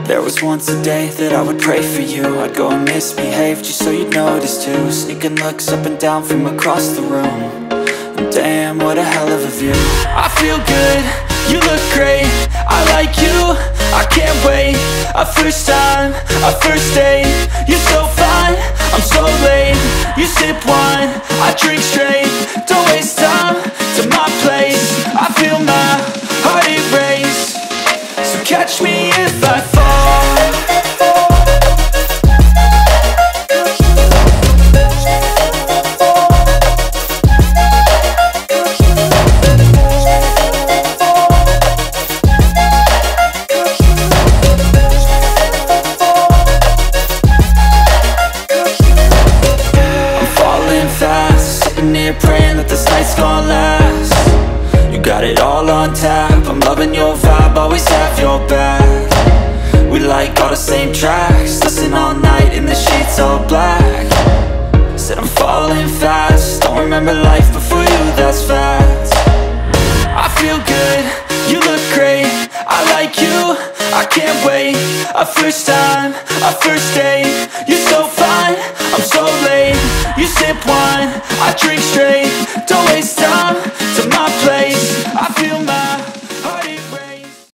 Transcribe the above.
There was once a day that I would pray for you. I'd go and misbehave just so you'd notice too. Sneaking looks up and down from across the room. And damn, what a hell of a view. I feel good, you look great, I like you, I can't wait. A first time, a first date, you're so fine, I'm so late. You sip wine, I drink straight, don't waste time to my place. I feel my heart erase, so catch me if I fall. Praying that this night's gonna last. You got it all on tap, I'm loving your vibe, always have your back. We like all the same tracks, listen all night in the sheets all black. Said I'm falling fast, don't remember life before you, that's fact. I feel good, you look great, I like you, I can't wait. A first time, a first date, you're so fine, I'm so late. You sip wine, I drink straight, don't